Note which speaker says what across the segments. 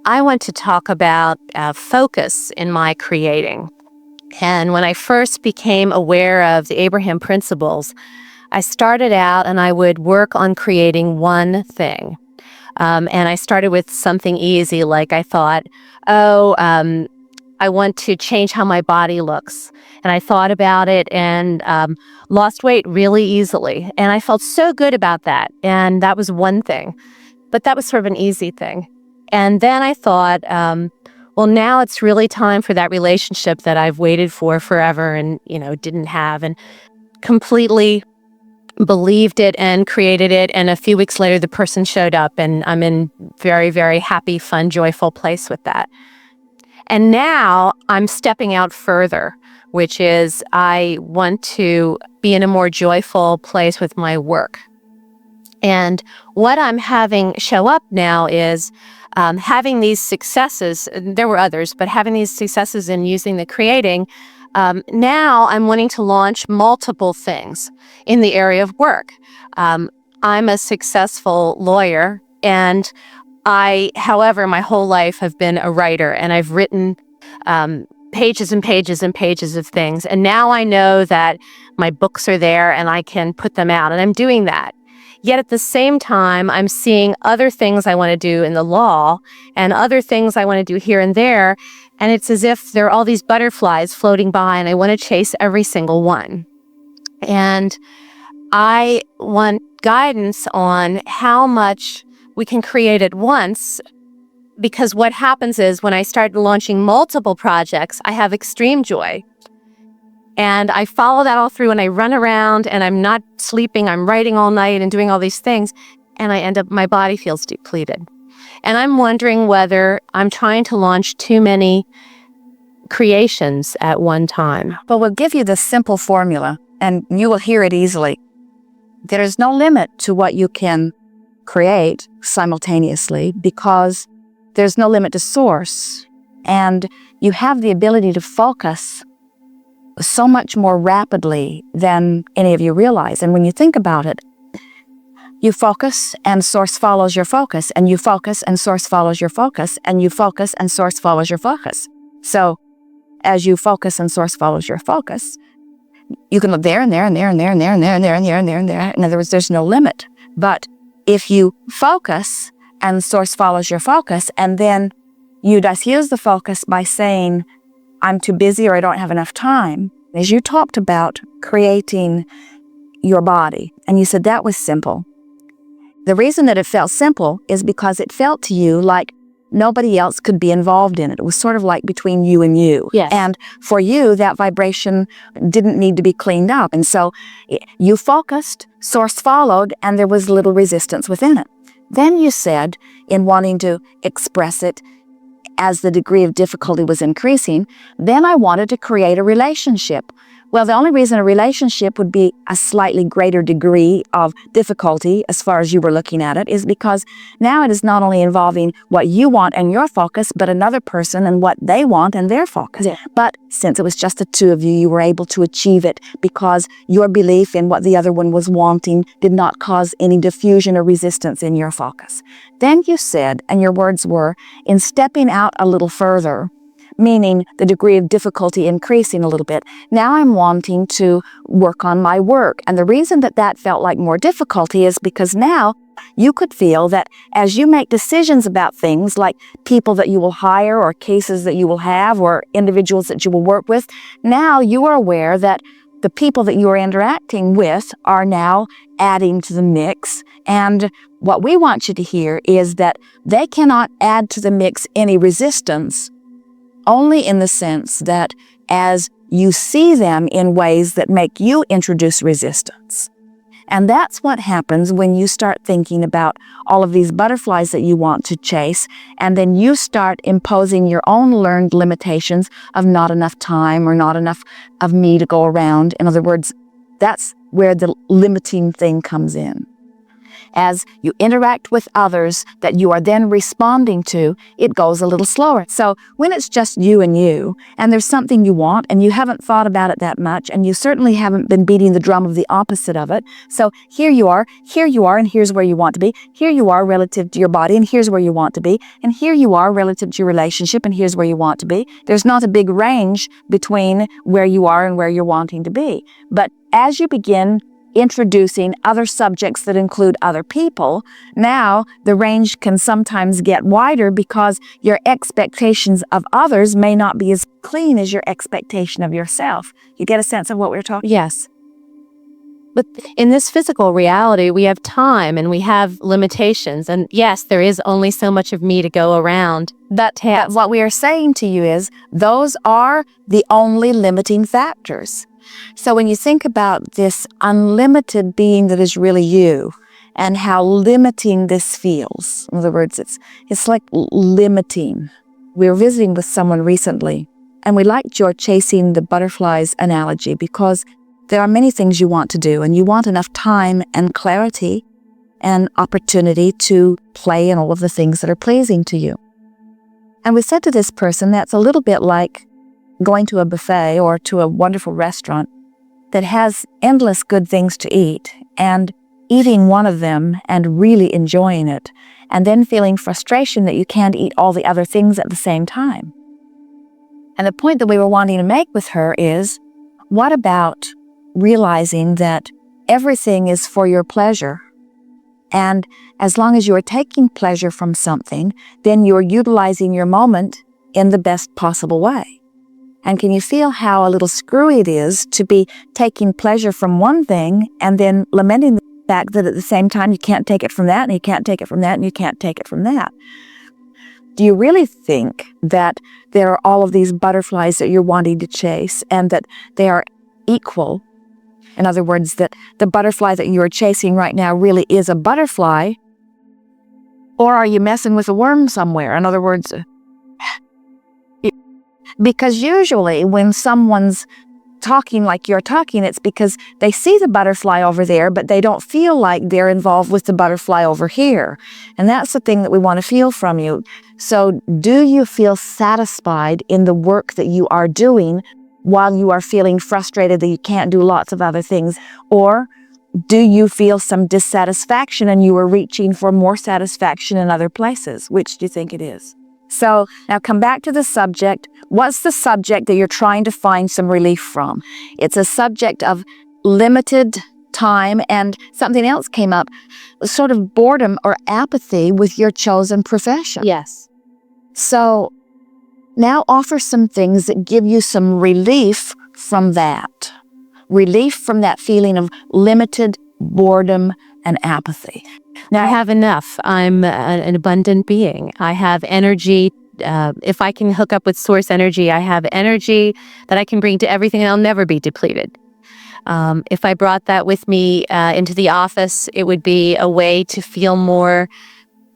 Speaker 1: I want to talk about focus in my creating. And when I first became aware of the Abraham principles, I started out and I would work on creating one thing. And I started with something easy, like I thought, I want to change how my body looks. And I thought about it and lost weight really easily. And I felt so good about that. And that was one thing. But that was sort of an easy thing. And then I thought, well, now it's really time for that relationship that I've waited for forever and, didn't have, and completely believed it and created it. And a few weeks later, the person showed up, and I'm in very, very happy, fun, joyful place with that. And now I'm stepping out further, which is I want to be in a more joyful place with my work. And what I'm having show up now is having these successes. There were others, but having these successes in using the creating. Now I'm wanting to launch multiple things in the area of work. I'm a successful lawyer, and however, my whole life have been a writer, and I've written pages and pages and pages of things. And now I know that my books are there and I can put them out, and I'm doing that. Yet at the same time, I'm seeing other things I want to do in the law and other things I want to do here and there. And it's as if there are all these butterflies floating by and I want to chase every single one. And I want guidance on how much we can create at once, because what happens is when I start launching multiple projects, I have extreme joy. And I follow that all through and I run around and I'm not sleeping. I'm writing all night and doing all these things. And I end up, my body feels depleted. And I'm wondering whether I'm trying to launch too many creations at one time.
Speaker 2: But we'll give you the simple formula and you will hear it easily. There is no limit to what you can create simultaneously because there's no limit to source. And you have the ability to focus so much more rapidly than any of you realize. And when you think about it, you focus and source follows your focus, and you focus and source follows your focus, and you focus and source follows your focus. So as you focus and source follows your focus, you can look there and there and there and there and there and there and there and there and there and there. In other words, there's no limit. But if you focus and source follows your focus, and then you diffuse the focus by saying, I'm too busy or I don't have enough time. As you talked about creating your body, and you said that was simple. The reason that it felt simple is because it felt to you like nobody else could be involved in it. It was sort of like between you and you.
Speaker 1: Yes.
Speaker 2: And for you, that vibration didn't need to be cleaned up. And so you focused, source followed, and there was little resistance within it. Then you said, in wanting to express it, as the degree of difficulty was increasing, then I wanted to create a relationship. Well, the only reason a relationship would be a slightly greater degree of difficulty as far as you were looking at it is because now it is not only involving what you want and your focus, but another person and what they want and their focus.
Speaker 1: Yeah.
Speaker 2: But since it was just the two of you, you were able to achieve it because your belief in what the other one was wanting did not cause any diffusion or resistance in your focus. Then you said, and your words were, in stepping out a little further, meaning the degree of difficulty increasing a little bit. Now I'm wanting to work on my work. And the reason that that felt like more difficulty is because now you could feel that as you make decisions about things like people that you will hire or cases that you will have or individuals that you will work with, now you are aware that the people that you are interacting with are now adding to the mix. And what we want you to hear is that they cannot add to the mix any resistance, only in the sense that as you see them in ways that make you introduce resistance. And that's what happens when you start thinking about all of these butterflies that you want to chase, and then you start imposing your own learned limitations of not enough time or not enough of me to go around. In other words, that's where the limiting thing comes in. as you interact with others that you are then responding to, it goes a little slower. So when it's just you, and there's something you want, and you haven't thought about it that much, and you certainly haven't been beating the drum of the opposite of it. So here you are, and here's where you want to be. Here you are relative to your body, and here's where you want to be. And here you are relative to your relationship, and here's where you want to be. There's not a big range between where you are and where you're wanting to be. But as you begin introducing other subjects that include other people, now the range can sometimes get wider because your expectations of others may not be as clean as your expectation of yourself. You get a sense of what we're talking about?
Speaker 1: Yes. But in this physical reality, we have time and we have limitations. And yes, there is only so much of me to go around.
Speaker 2: But what we are saying to you is those are the only limiting factors. So when you think about this unlimited being that is really you and how limiting this feels, in other words, it's like limiting. We were visiting with someone recently, and we liked your chasing the butterflies analogy because there are many things you want to do, and you want enough time and clarity and opportunity to play in all of the things that are pleasing to you. And we said to this person, that's a little bit like going to a buffet or to a wonderful restaurant that has endless good things to eat and eating one of them and really enjoying it, and then feeling frustration that you can't eat all the other things at the same time. And the point that we were wanting to make with her is, what about realizing that everything is for your pleasure? And as long as you are taking pleasure from something, then you're utilizing your moment in the best possible way. And can you feel how a little screwy it is to be taking pleasure from one thing and then lamenting the fact that at the same time you can't take it from that, and you can't take it from that, and you can't take it from that? Do you really think that there are all of these butterflies that you're wanting to chase and that they are equal? In other words, that the butterfly that you are chasing right now really is a butterfly? Or are you messing with a worm somewhere? In other words, because usually when someone's talking like you're talking, it's because they see the butterfly over there, but they don't feel like they're involved with the butterfly over here. And that's the thing that we want to feel from you. So do you feel satisfied in the work that you are doing while you are feeling frustrated that you can't do lots of other things? Or do you feel some dissatisfaction and you are reaching for more satisfaction in other places? Which do you think it is? So now come back to the subject. What's the subject that you're trying to find some relief from? It's a subject of limited time, and something else came up, sort of boredom or apathy with your chosen profession.
Speaker 1: Yes.
Speaker 2: So now offer some things that give you some relief from that. Relief from that feeling of limited boredom and apathy.
Speaker 1: Now, I have enough. I'm an abundant being. I have energy. If I can hook up with source energy, I have energy that I can bring to everything, and I'll never be depleted. If I brought that with me into the office, it would be a way to feel more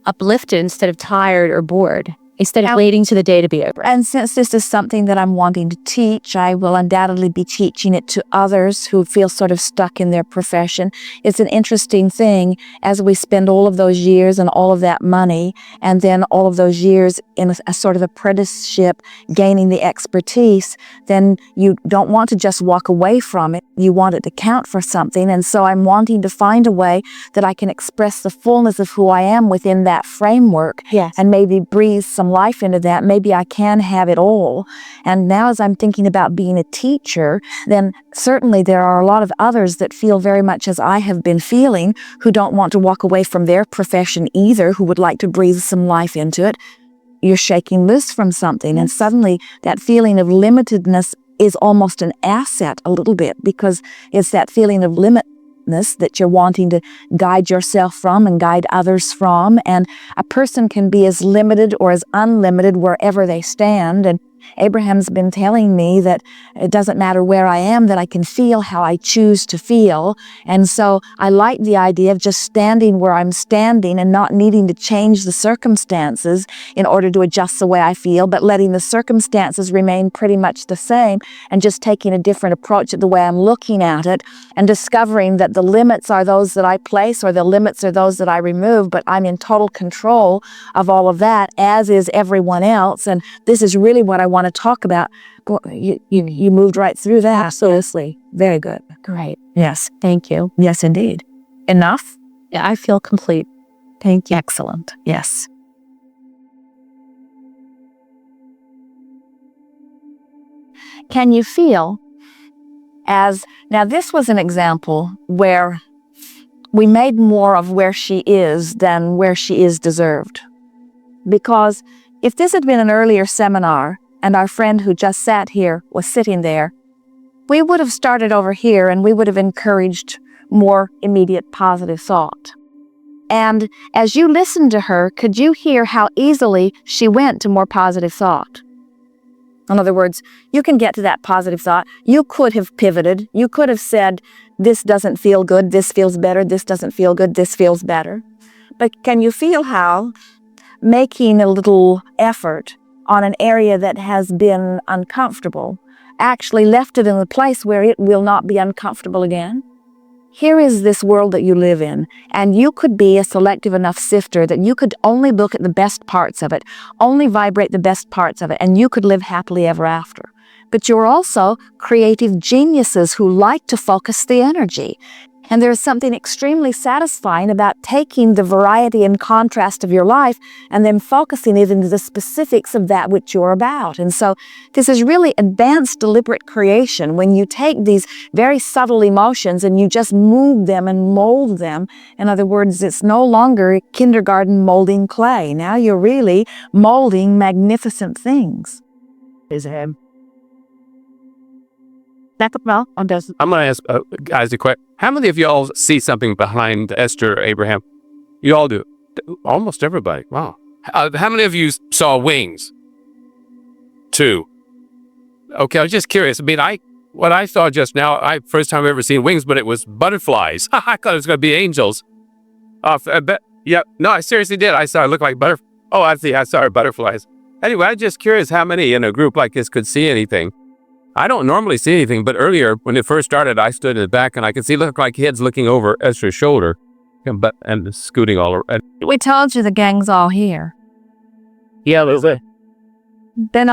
Speaker 1: uplifted instead of tired or bored, instead of waiting to the day to be over.
Speaker 2: And since this is something that I'm wanting to teach, I will undoubtedly be teaching it to others who feel sort of stuck in their profession. It's an interesting thing as we spend all of those years and all of that money, and then all of those years in a sort of apprenticeship, gaining the expertise, then you don't want to just walk away from it. You want it to count for something. And so I'm wanting to find a way that I can express the fullness of who I am within that framework.
Speaker 1: Yes.
Speaker 2: And maybe breathe some life into that. Maybe I can have it all. And now as I'm thinking about being a teacher, then certainly there are a lot of others that feel very much as I have been feeling, who don't want to walk away from their profession either, who would like to breathe some life into it. You're shaking loose from something, and suddenly that feeling of limitedness is almost an asset a little bit, because it's that feeling of limitedness that you're wanting to guide yourself from and guide others from. And a person can be as limited or as unlimited wherever they stand. And Abraham's been telling me that it doesn't matter where I am, that I can feel how I choose to feel. And so I like the idea of just standing where I'm standing and not needing to change the circumstances in order to adjust the way I feel, but letting the circumstances remain pretty much the same and just taking a different approach at the way I'm looking at it and discovering that the limits are those that I place or the limits are those that I remove, but I'm in total control of all of that, as is everyone else. And this is really what I want to talk about. You moved right through that. Absolutely. Very good.
Speaker 1: Great.
Speaker 2: Yes.
Speaker 1: Thank you.
Speaker 2: Yes, indeed. Enough?
Speaker 1: Yeah, I feel complete. Thank you.
Speaker 2: Excellent. Yes. Can you feel now this was an example where we made more of where she is than where she is deserved. Because if this had been an earlier seminar and our friend who just sat here was sitting there, we would have started over here and we would have encouraged more immediate positive thought. And as you listened to her, could you hear how easily she went to more positive thought? In other words, you can get to that positive thought. You could have pivoted. You could have said, this doesn't feel good, this feels better, this doesn't feel good, this feels better. But can you feel how making a little effort on an area that has been uncomfortable actually left it in a place where it will not be uncomfortable again? Here is this world that you live in, and you could be a selective enough sifter that you could only look at the best parts of it, only vibrate the best parts of it, and you could live happily ever after. But you're also creative geniuses who like to focus the energy. And there is something extremely satisfying about taking the variety and contrast of your life and then focusing it into the specifics of that which you're about. And so this is really advanced deliberate creation when you take these very subtle emotions and you just move them and mold them. In other words, it's no longer kindergarten molding clay. Now you're really molding magnificent things.
Speaker 3: I'm going to ask guys a question. How many of y'all see something behind Esther Abraham? You all do. Almost everybody. Wow. How many of you saw wings? 2. Okay, I was just curious. I mean, what I saw just now, first time I've ever seen wings, but it was butterflies. I thought it was going to be angels. I bet. Yeah. No, I seriously did. I saw it look like butterflies. Oh, I see. I saw butterflies. Anyway, I'm just curious how many in a group like this could see anything. I don't normally see anything, but earlier when it first started, I stood in the back and I could see look like heads looking over Esther's shoulder and scooting all around.
Speaker 2: We told you the gang's all here.
Speaker 3: Yeah, there's it.
Speaker 2: Then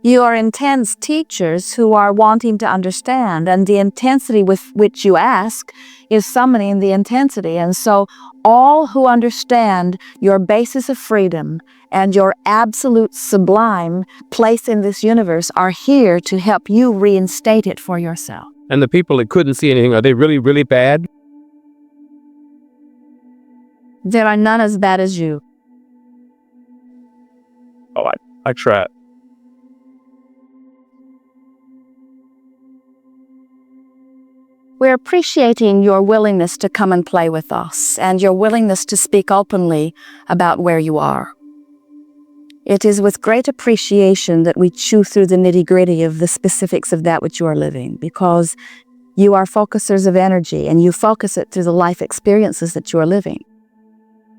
Speaker 2: you are intense teachers who are wanting to understand, and the intensity with which you ask is summoning the intensity. And so all who understand your basis of freedom and your absolute sublime place in this universe are here to help you reinstate it for yourself.
Speaker 3: And the people that couldn't see anything, are they really, really bad?
Speaker 2: There are none as bad as you.
Speaker 3: Oh, I tried.
Speaker 2: We're appreciating your willingness to come and play with us and your willingness to speak openly about where you are. It is with great appreciation that we chew through the nitty-gritty of the specifics of that which you are living, because you are focusers of energy and you focus it through the life experiences that you are living.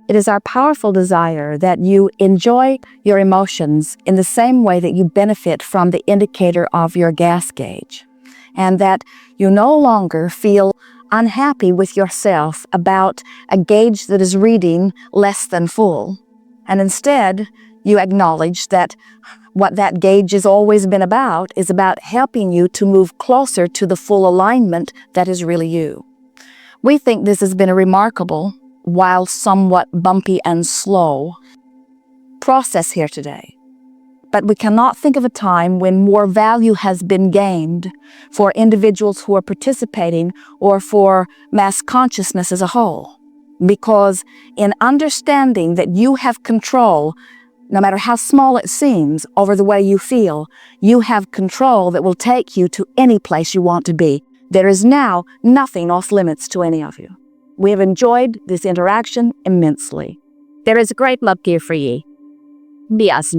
Speaker 2: It is our powerful desire that you enjoy your emotions in the same way that you benefit from the indicator of your gas gauge, and that you no longer feel unhappy with yourself about a gauge that is reading less than full. And instead, you acknowledge that what that gauge has always been about is about helping you to move closer to the full alignment that is really you. We think this has been a remarkable, while somewhat bumpy and slow, process here today. But we cannot think of a time when more value has been gained for individuals who are participating or for mass consciousness as a whole. Because in understanding that you have control, no matter how small it seems, over the way you feel, you have control that will take you to any place you want to be. There is now nothing off limits to any of you. We have enjoyed this interaction immensely. There is great love here for ye. Be us.